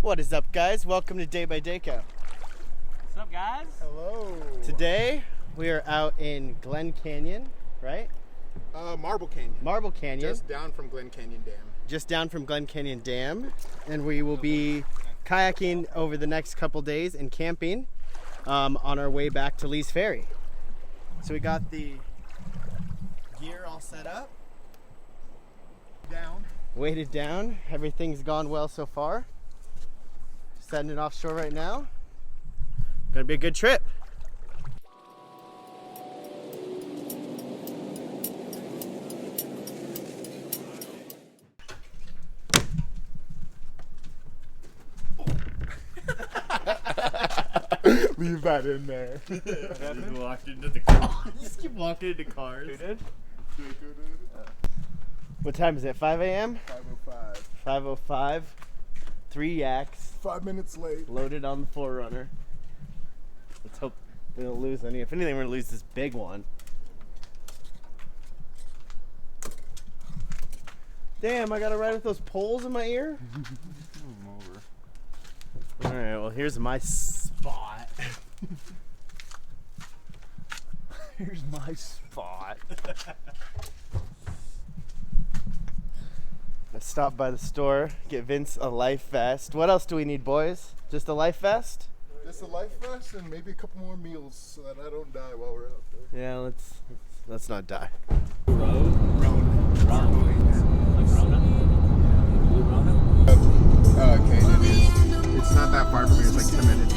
What is up, guys? Welcome to Day by Dayco. What's up, guys? Hello. Today we are out in Glen Canyon, right? Marble Canyon. Marble Canyon. Just down from Glen Canyon Dam. Just down from Glen Canyon Dam. And we will be kayaking over the next couple days and camping on our way back to Lee's Ferry. So we got the gear all set up. Down. Weighted down. Everything's gone well so far. Setting it offshore right now. Gonna be a good trip. Leave that in there. Just walked into the car. Just keep walking into cars. Who did? What time is it? 5 a.m.? 5:05. 5:05. 3 yaks. 5 minutes late. Loaded on the Forerunner. Let's hope we don't lose any. If anything, we're gonna lose this big one. Damn, I gotta ride with those poles in my ear? I'm over. Alright, well, here's my spot. Here's my spot. I stopped by the store, get Vince a life vest. What else do we need, boys? Just a life vest? Just a life vest and maybe a couple more meals so that I don't die while we're out there. Yeah, let's not die. Okay, it is. It's not that far from here. It's like 10 minutes.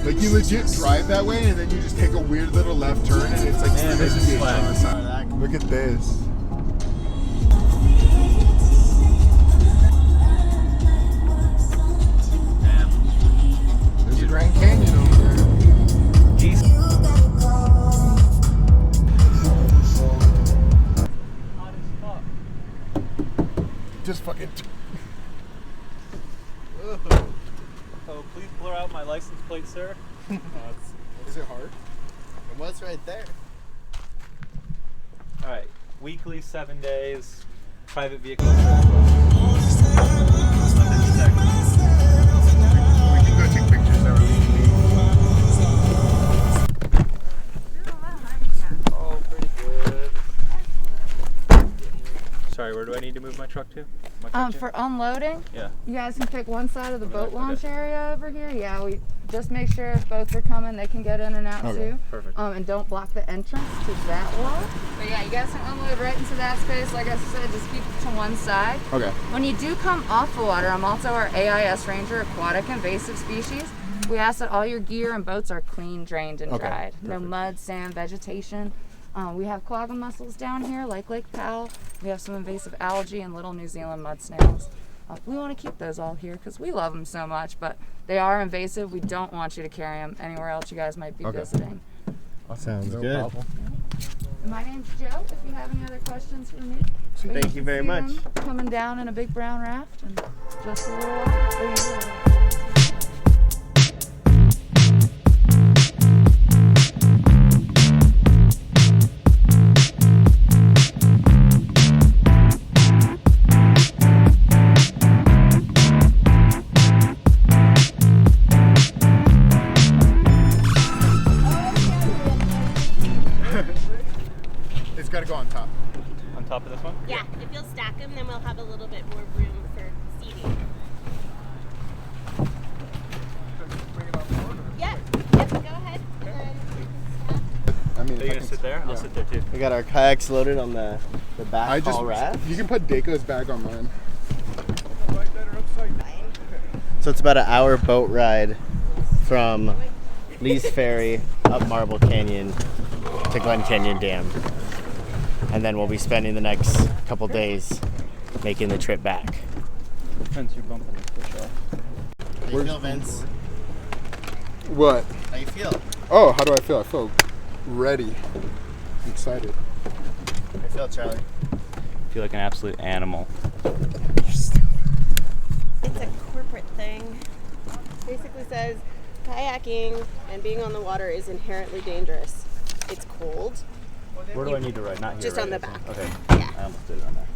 Like you legit drive that way and then you just take a weird little left turn and it's like this is flat. on the side. Look at this. There's a Grand Canyon over there. Jesus. Hot as fuck. Just fucking. Oh, please blur out my license plate, sir. Is it hard? It was right there. All right, weekly, 7 days, private vehicle. We can go take pictures now. Oh, pretty good. Sorry, where do I need to move my truck to? For unloading, Yeah. you guys can pick one side of the boat Okay. launch area over here. Yeah, we just make sure if boats are coming, they can get in and out Okay. too. Perfect. And don't block the entrance to that wall. But yeah, you guys can unload right into that space. Like I said, just keep it to one side. Okay. When you do come off the water, I'm also our AIS Ranger, Aquatic Invasive Species. We ask that all your gear and boats are clean, drained, and Okay, dried. No perfect. mud, sand, vegetation. We have quagga mussels down here, like Lake Powell. We have some invasive algae and little New Zealand mud snails. We want to keep those all here because we love them so much, but they are invasive. We don't want you to carry them anywhere else you guys might be Okay. visiting. Sounds No good. problem. My name's Joe. If you have any other questions for me, Thank you very much. Coming down in a big brown raft and just a little while. It's got to go on top. On top of this one? Yeah, if you'll stack them, then we'll have a little bit more room for seating. Yeah, yep, go ahead. And then you can stack. I mean, Are you going to sit there? I'll sit there too. We got our kayaks loaded on the back haul raft. You can put Daco's bag on mine. So it's about an hour boat ride from Lee's Ferry up Marble Canyon to Glen Canyon Dam. And then we'll be spending the next couple days making the trip back. Vince, you're bumping this fish off. How you feel, Vince? What? How you feel? Oh, how do I feel? I feel ready. I'm excited. How you feel, Charlie? I feel like an absolute animal. It's a corporate thing. Basically says kayaking and being on the water is inherently dangerous. It's cold. Where do I need to ride? Not here. Just right? on the back. Okay. Yeah. I almost did it on there.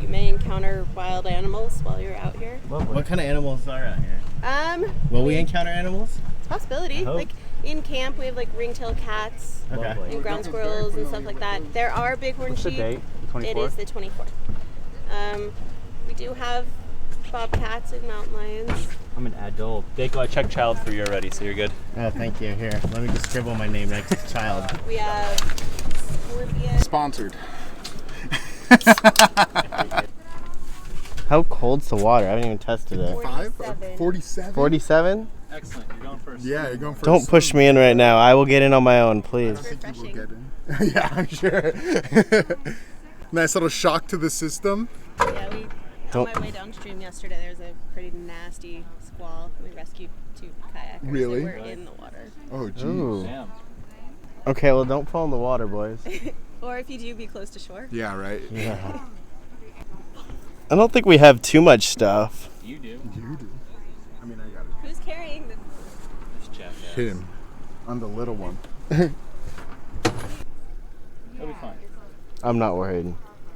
You may encounter encounter wild animals while you're out here. What kind of animals are out here? Will we encounter animals? It's a possibility. Like in camp, we have like ring-tailed cats Okay. and ground squirrels and stuff like that. There are bighorn What's the sheep. date? The 24th? It is the 24th. We do have bobcats and mountain lions. I'm an adult. Daco, I checked child for you already, so you're good. Oh, thank you. Here, let me just scribble my name next to child. We have scorpion. Sponsored. How cold's the water? I haven't even tested it. 47. 47? Excellent. You're going first. Yeah, you're going first. Don't push me in right now. I will get in on my own, please. I think you will get in. Yeah, I'm sure. Nice little shock to the system. Yeah, on my way downstream yesterday, there was a pretty nasty squall. We rescued 2 kayakers. Really? That were in the water. Oh, geez. Ooh. Damn. Okay, well, don't fall in the water, boys. Or if you do, be close to shore. Yeah, right. Yeah. I don't think we have too much stuff. You do. You do. I mean, I got it. Who's carrying the... This jackass. Him. I'm the little one. That'll be fine. I'm not worried.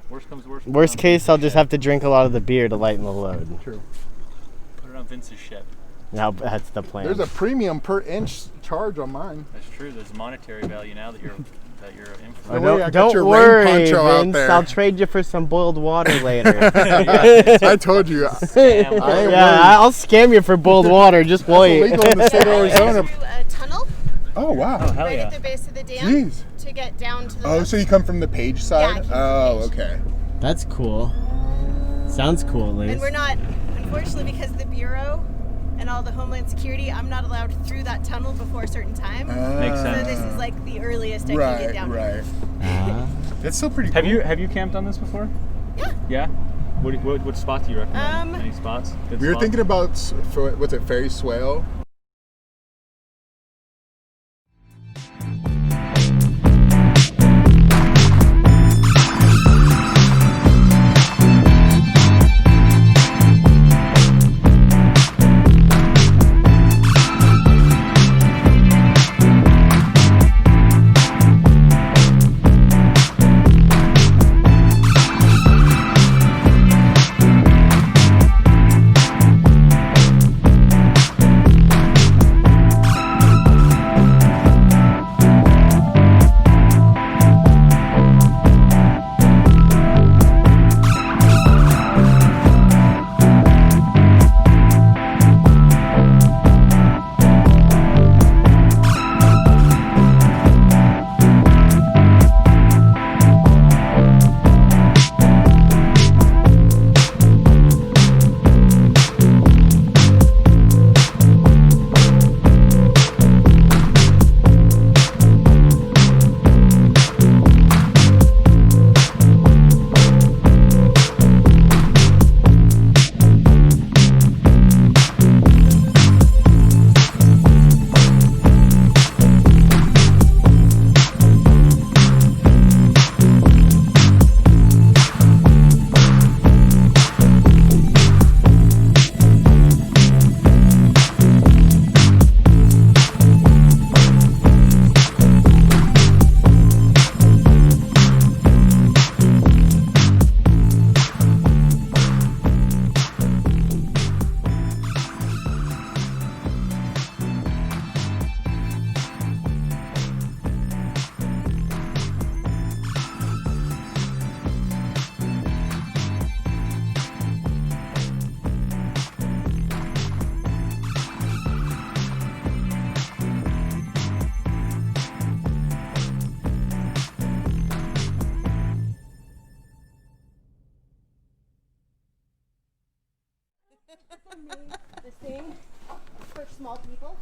Worst comes to worst. Worst case, I'll just have to drink a lot of the beer to lighten the load. True. Put it on Vince's ship. Now that's the plan. There's a premium per inch charge on mine. That's true. There's a monetary value now that you're in for. Oh, Don't worry, I got don't your rain worry, poncho out Vince. there. I'll trade you for some boiled water later. I told you. Scam. I ain't Yeah, I'll scam you for boiled water. Just wait. illegal in the state of Arizona. Through a tunnel Oh, wow. Hell right yeah. at the base of the dam Jeez. to get down to the... Oh, so you come from the Page side? Yeah, I came from Oh, Page. okay. That's cool. Sounds cool, Liz. And we're not, unfortunately, because of the Bureau and all the Homeland Security, I'm not allowed through that tunnel before a certain time. Makes So sense. this is like the earliest I can get down. Right. Ah. That's still pretty cool. Have you camped on this before? Yeah. Yeah. What spot do you recommend? Um, Any spots? Good We were spots? thinking about, what's it, Ferry Swale? This thing for small people.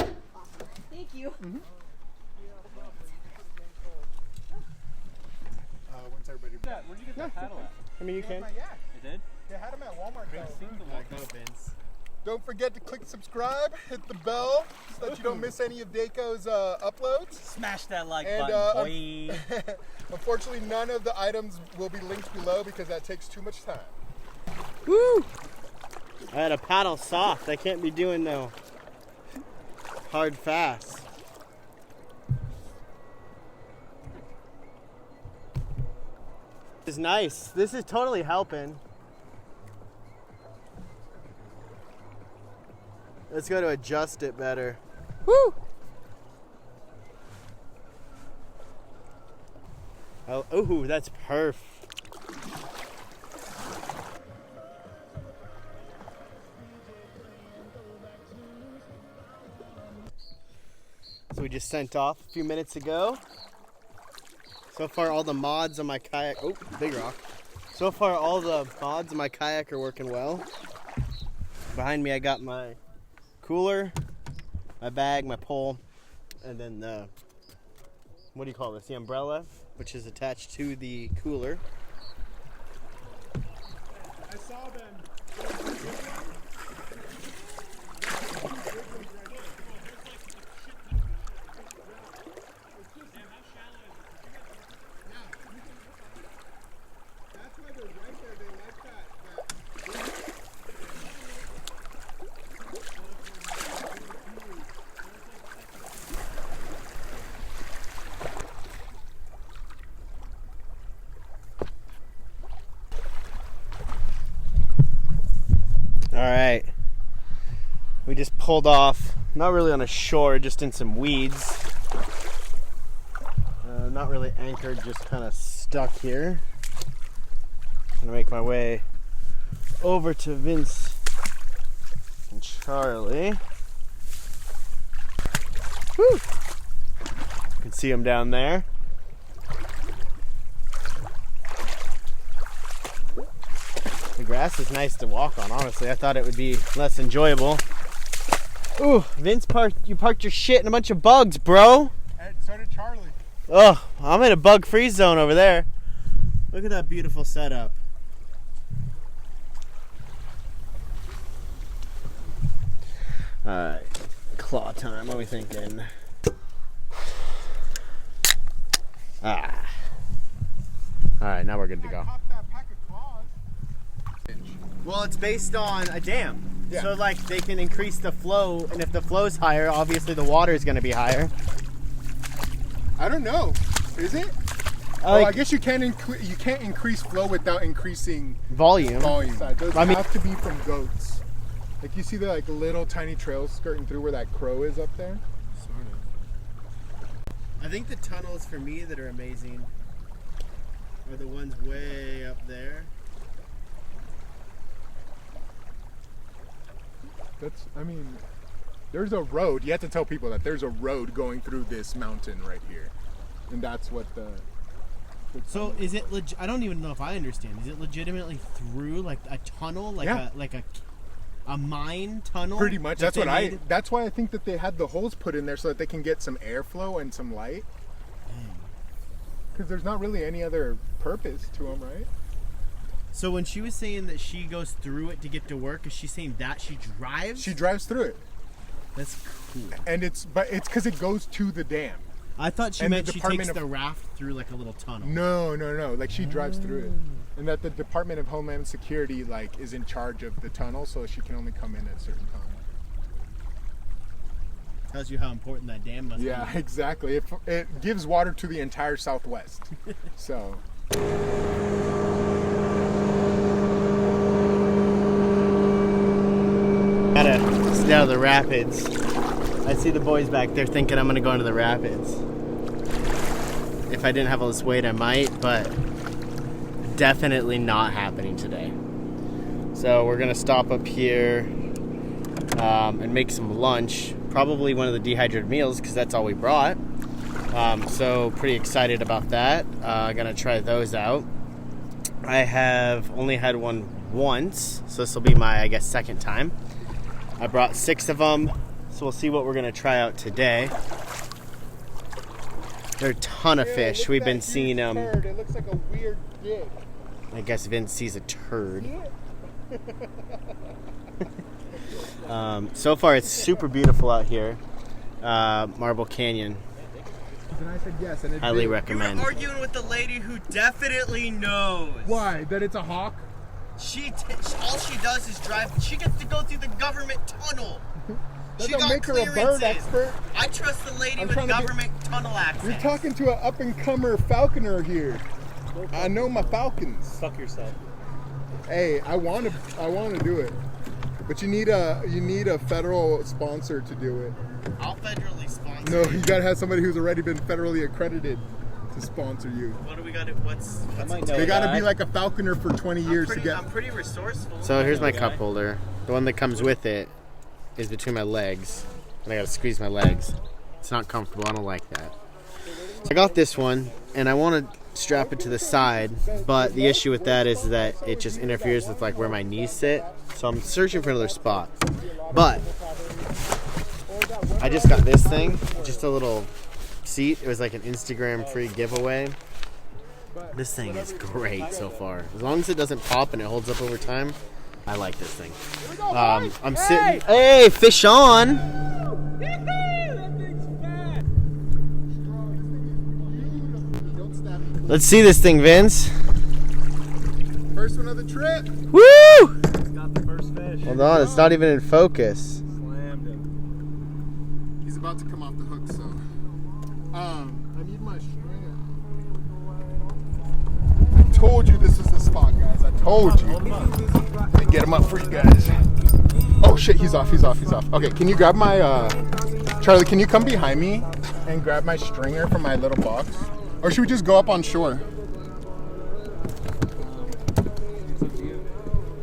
Awesome. Thank you. Once everybody... Where'd you get that paddle at? I mean, you can. Yeah, You did? they had them at Walmart. Go, Vince. Don't forget to click subscribe, hit the bell, so that you don't miss any of Daco's uploads. Smash that like And, button, boy. Unfortunately, none of the items will be linked below because that takes too much time. Woo! I had a paddle soft. I can't be doing no hard fast. This is nice. This is totally helping. Let's go to adjust it better. Woo! Oh, ooh, that's perf. So we just sent off a few minutes ago. So far, all the mods on my kayak. Oh, big rock. So far, all the mods on my kayak are working well. Behind me, I got my cooler, my bag, my pole, and then the, what do you call this? The umbrella, which is attached to the cooler. I saw them. That's why they're right there. They like that. All right. We just pulled off, not really on a shore, just in some weeds. Not really anchored, just kind of stuck here. Gonna make my way over to Vince and Charlie. Woo! You can see them down there. The grass is nice to walk on, honestly. I thought it would be less enjoyable. Ooh, Vince, you parked your shit in a bunch of bugs, bro. And so did Charlie. Oh, I'm in a bug-free zone over there. Look at that beautiful setup. Alright, claw time. What are we thinking? Ah. Alright, now we're good to go. Pop that pack of claws. Well, it's based on a dam. Yeah. So, like, they can increase the flow, and if the flow's higher, obviously the water is going to be higher. I don't know. Is it? Well, I guess you can't increase flow without increasing volume. Those have to be from goats. Like you see the like little tiny trails skirting through where that crow is up there. Sort of. I think the tunnels for me that are amazing are the ones way up there. I mean, there's a road. You have to tell people that there's a road going through this mountain right here. And that's what the so is it I don't even know if I understand. Is it legitimately through like a tunnel, like a mine tunnel? Pretty much. That's why I think that they had the holes put in there so that they can get some airflow and some light. Because there's not really any other purpose to them, right? So when she was saying that she goes through it to get to work, is she saying that she drives? She drives through it. That's cool. And it's because it goes to the dam. I thought she meant she takes the raft through like a little tunnel. No. Like she drives through it. And that the Department of Homeland Security like is in charge of the tunnel, so she can only come in at certain times. Tells you how important that dam must be. Yeah, exactly. It gives water to the entire Southwest. So. Gotta stay out of the rapids. I see the boys back there thinking I'm gonna go into the rapids. If I didn't have all this weight, I might, but definitely not happening today. So we're gonna stop up here and make some lunch. Probably one of the dehydrated meals because that's all we brought. So pretty excited about that. Gonna try those out. I have only had one once, so this will be my, I guess, second time. I brought 6 of them, so we'll see what we're gonna try out today. There are a ton of fish. We've been seeing them. It looks like a weird dick. I guess Vince sees a turd. So far, it's super beautiful out here. Marble Canyon. And I said yes, and it Highly did. recommend. You're arguing with the lady who definitely knows. Why? That it's a hawk? All she does is drive. She gets to go through the government tunnel. That She don't got make her a bird clearances. expert. I trust the lady I'm with trying to government tunnel access. You're talking to an up-and-comer falconer here. I know my falcons. Fuck yourself. Hey, I want to do it, but you need a federal sponsor to do it. I'll federally sponsor. No, you gotta have somebody who's already been federally accredited to sponsor you. What do we got? What's I might know They a gotta guy. be like a falconer for 20 years to get. I'm pretty resourceful. So here's my Okay. cup holder. The one that comes with it is between my legs, and I gotta squeeze my legs. It's not comfortable. I don't like that. So I got this one, and I want to strap it to the side, but the issue with that is that it just interferes with like where my knees sit. So I'm searching for another spot. But I just got this thing, just a little seat. It was like an Instagram free giveaway. This thing is great so far. As long as it doesn't pop and it holds up over time, I like this thing. I'm sitting. Hey, fish on! Let's see this thing, Vince. First one of the trip. Woo! Got the first fish. Hold on, it's not even in focus. Slammed him. He's about to come off the hook, so. I need my stringer. I told you this is the spot, guys. I told you. Let me get him up for you guys. Oh shit, he's off. Okay, can you grab my, Charlie, can you come behind me and grab my stringer from my little box? Or should we just go up on shore?